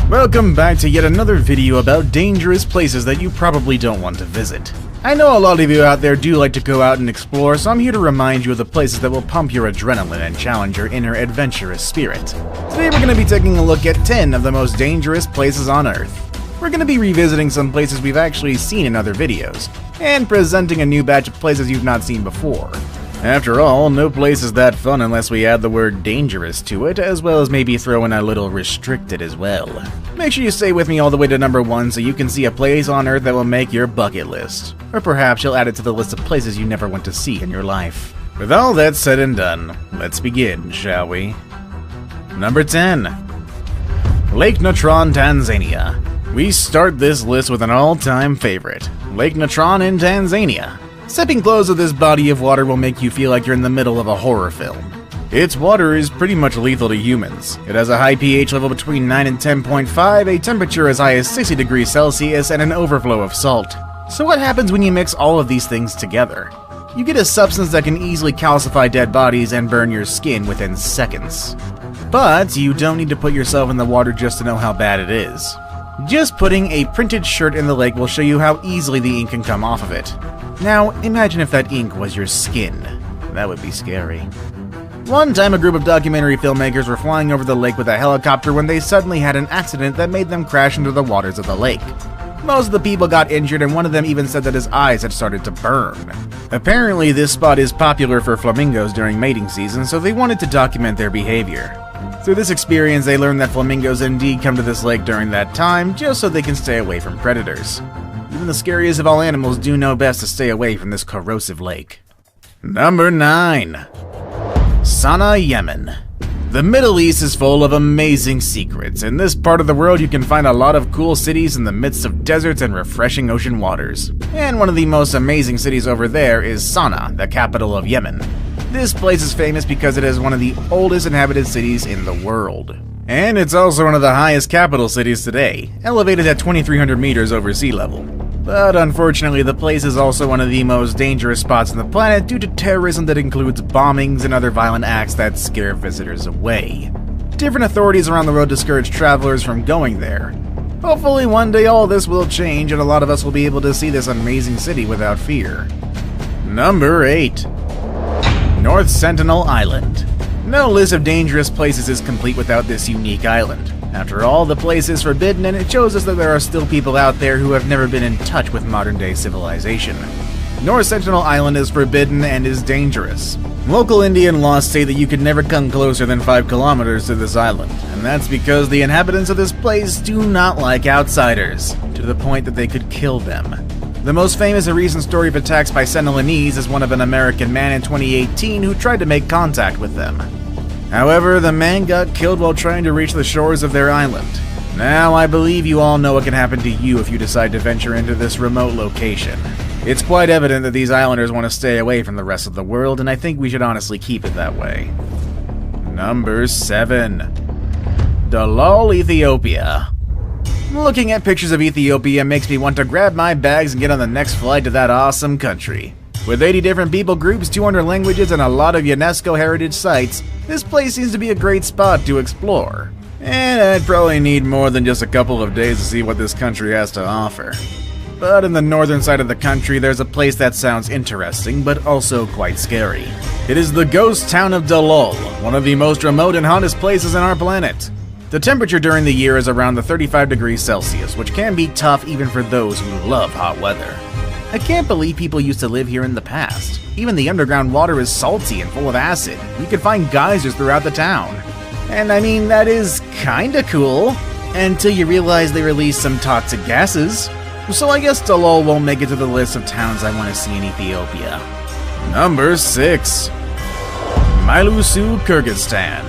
Welcome back to yet another video about dangerous places that you probably don't want to visit. I know a lot of you out there do like to go out and explore, so I'm here to remind you of the places that will pump your adrenaline and challenge your inner adventurous spirit. Today we're going to be taking a look at 10 of the most dangerous places on Earth. We're going to be revisiting some places we've actually seen in other videos, and presenting a new batch of places you've not seen before. After all, no place is that fun unless we add the word dangerous to it, as well as maybe throw in a little restricted as well. Make sure you stay with me all the way to number 1 so you can see a place on Earth that will make your bucket list. Or perhaps you'll add it to the list of places you never want to see in your life. With all that said and done, let's begin, shall we? Number 10. Lake Natron, Tanzania. We start this list with an all-time favorite, Lake Natron in Tanzania. Stepping close to this body of water will make you feel like you're in the middle of a horror film. Its water is pretty much lethal to humans. It has a high pH level between 9 and 10.5, a temperature as high as 60 degrees Celsius, and an overflow of salt. So what happens when you mix all of these things together? You get a substance that can easily calcify dead bodies and burn your skin within seconds. But you don't need to put yourself in the water just to know how bad it is. Just putting a printed shirt in the lake will show you how easily the ink can come off of it. Now, imagine if that ink was your skin. That would be scary. One time a group of documentary filmmakers were flying over the lake with a helicopter when they suddenly had an accident that made them crash into the waters of the lake. Most of the people got injured, and one of them even said that his eyes had started to burn. Apparently, this spot is popular for flamingos during mating season, so they wanted to document their behavior. Through this experience, they learned that flamingos indeed come to this lake during that time, just so they can stay away from predators. Even the scariest of all animals do know best to stay away from this corrosive lake. Number 9. Sana'a, Yemen. The Middle East is full of amazing secrets. In this part of the world, you can find a lot of cool cities in the midst of deserts and refreshing ocean waters. And one of the most amazing cities over there is Sana'a, the capital of Yemen. This place is famous because it is one of the oldest inhabited cities in the world. And it's also one of the highest capital cities today, elevated at 2,300 meters over sea level. But unfortunately, the place is also one of the most dangerous spots on the planet due to terrorism that includes bombings and other violent acts that scare visitors away. Different authorities around the world discourage travelers from going there. Hopefully one day all this will change and a lot of us will be able to see this amazing city without fear. Number 8. North Sentinel Island. No list of dangerous places is complete without this unique island. After all, the place is forbidden, and it shows us that there are still people out there who have never been in touch with modern-day civilization. North Sentinel Island is forbidden and is dangerous. Local Indian laws state that you could never come closer than 5 kilometers to this island, and that's because the inhabitants of this place do not like outsiders, to the point that they could kill them. The most famous and recent story of attacks by Sentinelese is one of an American man in 2018 who tried to make contact with them. However, the man got killed while trying to reach the shores of their island. Now, I believe you all know what can happen to you if you decide to venture into this remote location. It's quite evident that these islanders want to stay away from the rest of the world, and I think we should honestly keep it that way. Number 7. Dalal, Ethiopia. Looking at pictures of Ethiopia makes me want to grab my bags and get on the next flight to that awesome country. With 80 different people groups, 200 languages, and a lot of UNESCO heritage sites, this place seems to be a great spot to explore. And I'd probably need more than just a couple of days to see what this country has to offer. But in the northern side of the country, there's a place that sounds interesting, but also quite scary. It is the ghost town of Dalal, one of the most remote and hottest places on our planet. The temperature during the year is around the 35 degrees Celsius, which can be tough even for those who love hot weather. I can't believe people used to live here in the past. Even the underground water is salty and full of acid. You can find geysers throughout the town. And I mean, that is kinda cool, until you realize they release some toxic gases. So I guess Dalal won't make it to the list of towns I want to see in Ethiopia. Number 6. Milusu, Kyrgyzstan.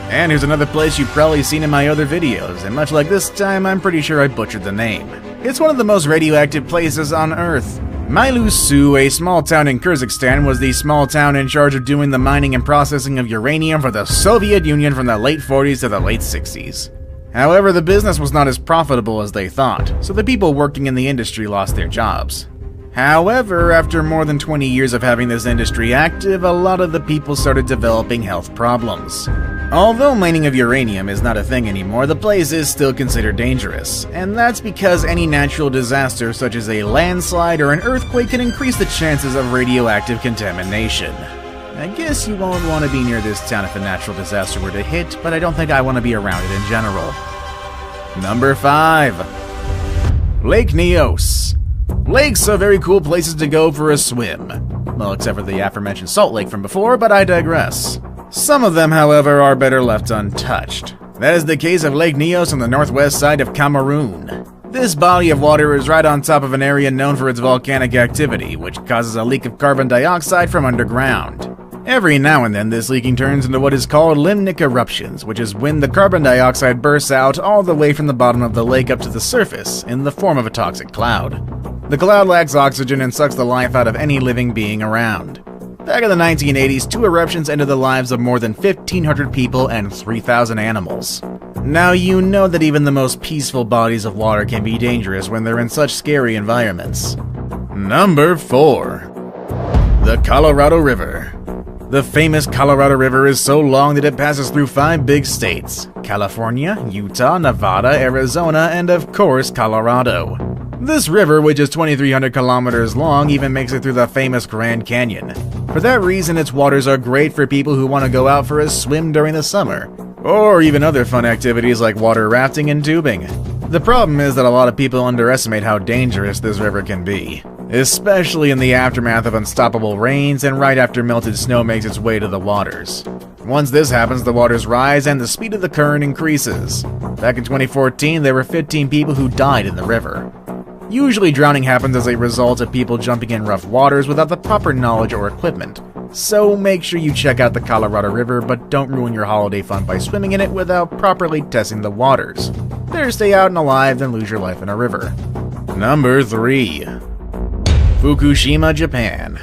And here's another place you've probably seen in my other videos, and much like this time, I'm pretty sure I butchered the name. It's one of the most radioactive places on Earth. Mailusu, a small town in Kyrgyzstan, was the small town in charge of doing the mining and processing of uranium for the Soviet Union from the late 40s to the late 60s. However, the business was not as profitable as they thought, so the people working in the industry lost their jobs. However, after more than 20 years of having this industry active, a lot of the people started developing health problems. Although mining of uranium is not a thing anymore, the place is still considered dangerous, and that's because any natural disaster such as a landslide or an earthquake can increase the chances of radioactive contamination. I guess you won't want to be near this town if a natural disaster were to hit, but I don't think I want to be around it in general. Number 5. Lake Neos. Lakes are very cool places to go for a swim. Well, except for the aforementioned Salt Lake from before, but I digress. Some of them, however, are better left untouched. That is the case of Lake Neos on the northwest side of Cameroon. This body of water is right on top of an area known for its volcanic activity, which causes a leak of carbon dioxide from underground. Every now and then, this leaking turns into what is called limnic eruptions, which is when the carbon dioxide bursts out all the way from the bottom of the lake up to the surface in the form of a toxic cloud. The cloud lacks oxygen and sucks the life out of any living being around. Back in the 1980s, 2 eruptions ended the lives of more than 1,500 people and 3,000 animals. Now you know that even the most peaceful bodies of water can be dangerous when they're in such scary environments. Number 4. The Colorado River. The famous Colorado River is so long that it passes through 5 big states: California, Utah, Nevada, Arizona, and of course, Colorado. This river, which is 2,300 kilometers long, even makes it through the famous Grand Canyon. For that reason, its waters are great for people who want to go out for a swim during the summer, or even other fun activities like water rafting and tubing. The problem is that a lot of people underestimate how dangerous this river can be, especially in the aftermath of unstoppable rains and right after melted snow makes its way to the waters. Once this happens, the waters rise and the speed of the current increases. Back in 2014, there were 15 people who died in the river. Usually drowning happens as a result of people jumping in rough waters without the proper knowledge or equipment. So make sure you check out the Colorado River, but don't ruin your holiday fun by swimming in it without properly testing the waters. Better stay out and alive than lose your life in a river. Number 3. Fukushima, Japan.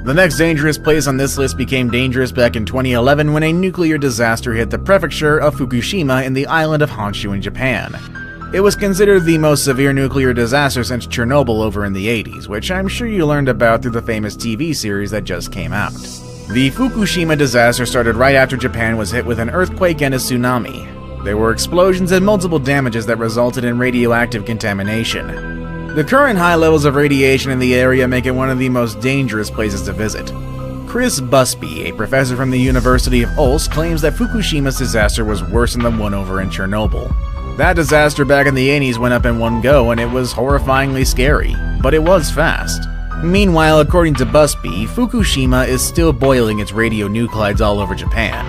The next dangerous place on this list became dangerous back in 2011 when a nuclear disaster hit the prefecture of Fukushima in the island of Honshu in Japan. It was considered the most severe nuclear disaster since Chernobyl over in the 80s, which I'm sure you learned about through the famous TV series that just came out. The Fukushima disaster started right after Japan was hit with an earthquake and a tsunami. There were explosions and multiple damages that resulted in radioactive contamination. The current high levels of radiation in the area make it one of the most dangerous places to visit. Chris Busby, a professor from the University of Ulst, claims that Fukushima's disaster was worse than the one over in Chernobyl. That disaster back in the 80s went up in one go and it was horrifyingly scary, but it was fast. Meanwhile, according to Busby, Fukushima is still boiling its radionuclides all over Japan.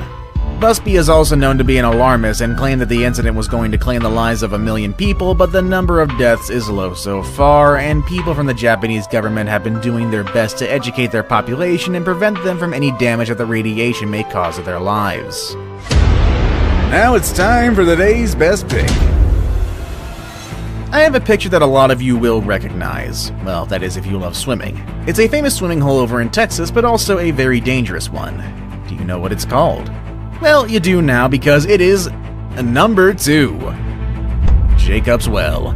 Busby is also known to be an alarmist and claimed that the incident was going to claim the lives of 1 million people, but the number of deaths is low so far, and people from the Japanese government have been doing their best to educate their population and prevent them from any damage that the radiation may cause to their lives. Now it's time for the day's best pick. I have a picture that a lot of you will recognize. Well, that is if you love swimming. It's a famous swimming hole over in Texas, but also a very dangerous one. Do you know what it's called? Well, you do now because it is number 2. Jacob's Well.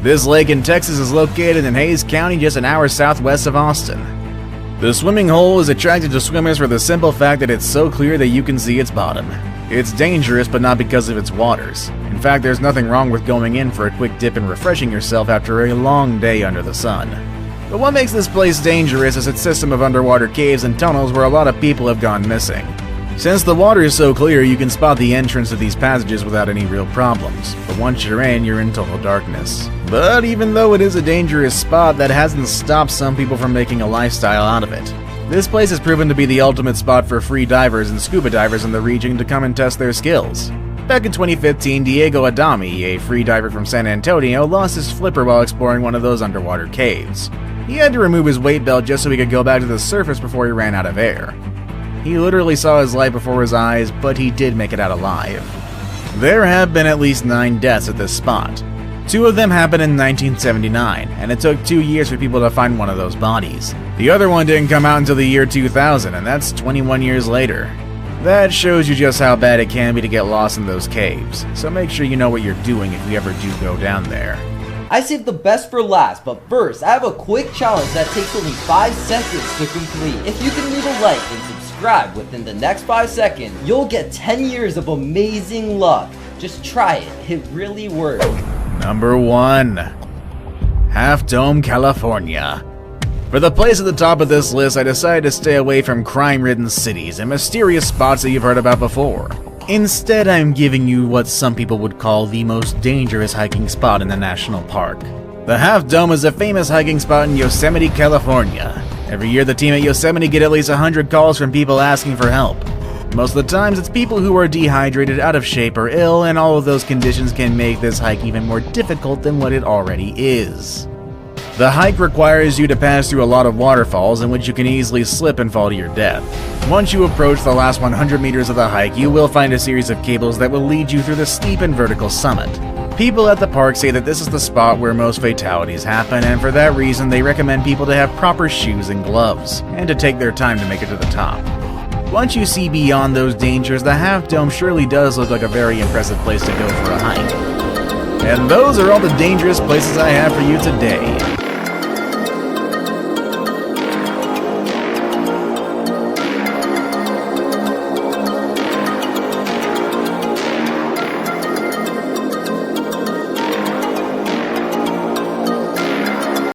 This lake in Texas is located in Hays County, just an hour southwest of Austin. The swimming hole is attractive to swimmers for the simple fact that it's so clear that you can see its bottom. It's dangerous, but not because of its waters. In fact, there's nothing wrong with going in for a quick dip and refreshing yourself after a long day under the sun. But what makes this place dangerous is its system of underwater caves and tunnels where a lot of people have gone missing. Since the water is so clear, you can spot the entrance to these passages without any real problems, but once you're in total darkness. But even though it is a dangerous spot, that hasn't stopped some people from making a lifestyle out of it. This place has proven to be the ultimate spot for free divers and scuba divers in the region to come and test their skills. Back in 2015, Diego Adami, a free diver from San Antonio, lost his flipper while exploring one of those underwater caves. He had to remove his weight belt just so he could go back to the surface before he ran out of air. He literally saw his life before his eyes, but he did make it out alive. There have been at least 9 deaths at this spot. Two of them happened in 1979, and it took 2 years for people to find one of those bodies. The other one didn't come out until the year 2000, and that's 21 years later. That shows you just how bad it can be to get lost in those caves, so make sure you know what you're doing if you ever do go down there. I saved the best for last, but first, I have a quick challenge that takes only 5 seconds to complete. If you can leave a like and subscribe within the next 5 seconds, you'll get 10 years of amazing luck. Just try it, it really works. Number 1. Half Dome, California. For the place at the top of this list, I decided to stay away from crime-ridden cities and mysterious spots that you've heard about before. Instead, I'm giving you what some people would call the most dangerous hiking spot in the national park. The Half Dome is a famous hiking spot in Yosemite, California. Every year, the team at Yosemite get at least 100 calls from people asking for help. Most of the times, it's people who are dehydrated, out of shape, or ill, and all of those conditions can make this hike even more difficult than what it already is. The hike requires you to pass through a lot of waterfalls in which you can easily slip and fall to your death. Once you approach the last 100 meters of the hike, you will find a series of cables that will lead you through the steep and vertical summit. People at the park say that this is the spot where most fatalities happen, and for that reason they recommend people to have proper shoes and gloves, and to take their time to make it to the top. Once you see beyond those dangers, the Half Dome surely does look like a very impressive place to go for a hike. And those are all the dangerous places I have for you today.